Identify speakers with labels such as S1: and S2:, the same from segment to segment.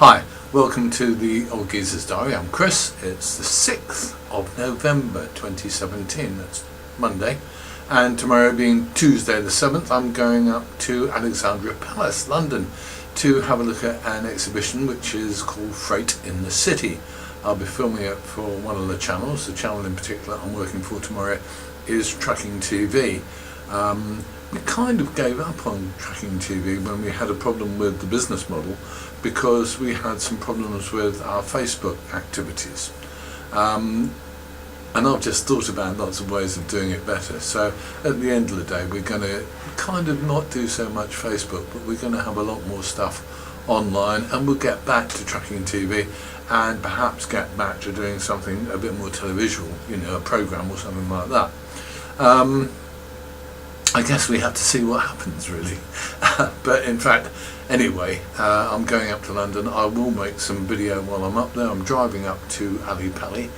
S1: Hi, welcome to the Old Geezer's Diary. I'm Chris. It's the 6th of November 2017, that's Monday, and tomorrow being Tuesday the 7th, I'm going up to Alexandra Palace, London, to have a look at an exhibition which is called Freight in the City. I'll be filming it for one of the channels. The channel in particular I'm working for tomorrow is Tracking TV. We kind of gave up on Tracking TV when we had a problem with the business model because we had some problems with our Facebook activities. And I've just thought about lots of ways of doing it better. So at the end of the day, we're going to kind of not do so much Facebook, but we're going to have a lot more stuff online, and we'll get back to Tracking TV and perhaps get back to doing something a bit more televisual, you know, a program or something like that. I guess we have to see what happens, really. But in fact, anyway, I'm going up to London. I will make some video while I'm up there. I'm driving up to Ali Pali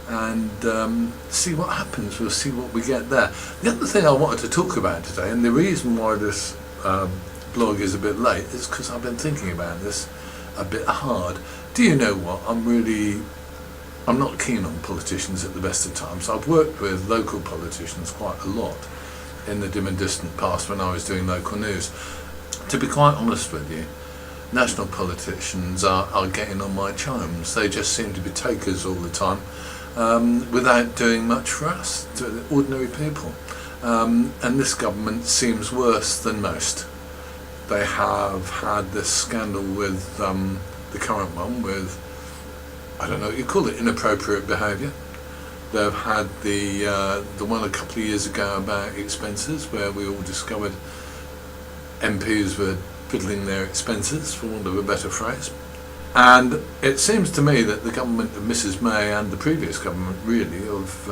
S1: and see what happens. We'll see what we get there. The other thing I wanted to talk about today, and the reason why this blog is a bit late, is because I've been thinking about this a bit hard. Do you know what? I'm not keen on politicians at the best of times. I've worked with local politicians quite a lot in the dim and distant past when I was doing local news. To be quite honest with you, national politicians are getting on my chimes. They just seem to be takers all the time without doing much for us, to ordinary people. And this government seems worse than most. They have had this scandal with the current one with, I don't know what you call it, inappropriate behaviour. They've had the one a couple of years ago about expenses, where we all discovered MPs were fiddling their expenses, for want of a better phrase. And it seems to me that the government of Mrs May and the previous government, really, of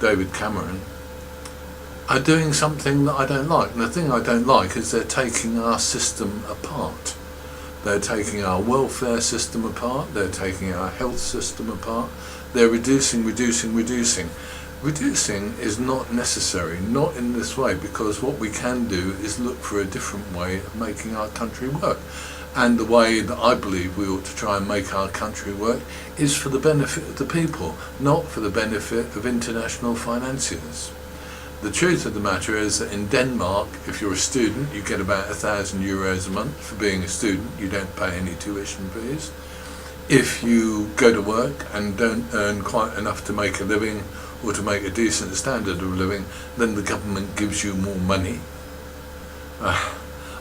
S1: David Cameron, are doing something that I don't like. And the thing I don't like is they're taking our system apart. They're taking our welfare system apart, they're taking our health system apart, they're reducing. Reducing is not necessary, not in this way, because what we can do is look for a different way of making our country work. And the way that I believe we ought to try and make our country work is for the benefit of the people, not for the benefit of international financiers. The truth of the matter is that in Denmark, if you're a student, you get about €1,000 a month for being a student. You don't pay any tuition fees. If you go to work and don't earn quite enough to make a living or to make a decent standard of living, then the government gives you more money.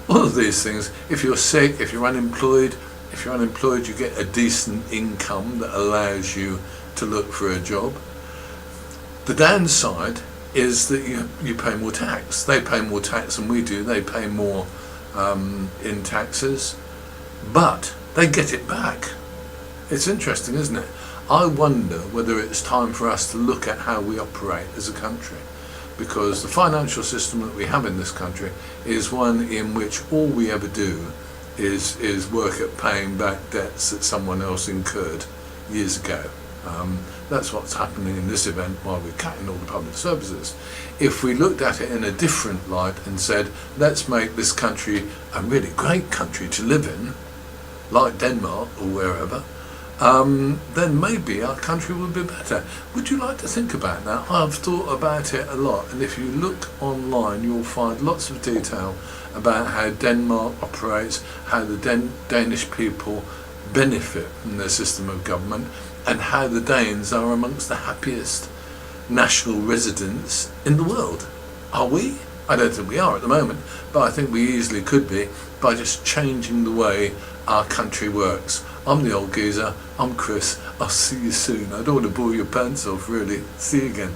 S1: All of these things, if you're sick, if you're unemployed, you get a decent income that allows you to look for a job. The downside is that you pay more tax. They pay more tax than we do. They pay more in taxes, but they get it back. It's interesting, isn't it? I wonder whether it's time for us to look at how we operate as a country, because the financial system that we have in this country is one in which all we ever do is work at paying back debts that someone else incurred years ago. That's what's happening in this event while we're cutting all the public services. If we looked at it in a different light and said, let's make this country a really great country to live in, like Denmark or wherever, then maybe our country would be better. Would you like to think about that? I've thought about it a lot, and if you look online you'll find lots of detail about how Denmark operates, how the Danish people benefit from their system of government, and how the Danes are amongst the happiest national residents in the world. Are we? I don't think we are at the moment, but I think we easily could be by just changing the way our country works. I'm the Old Geezer, I'm Chris, I'll see you soon. I don't want to bore your pants off, really. See you again.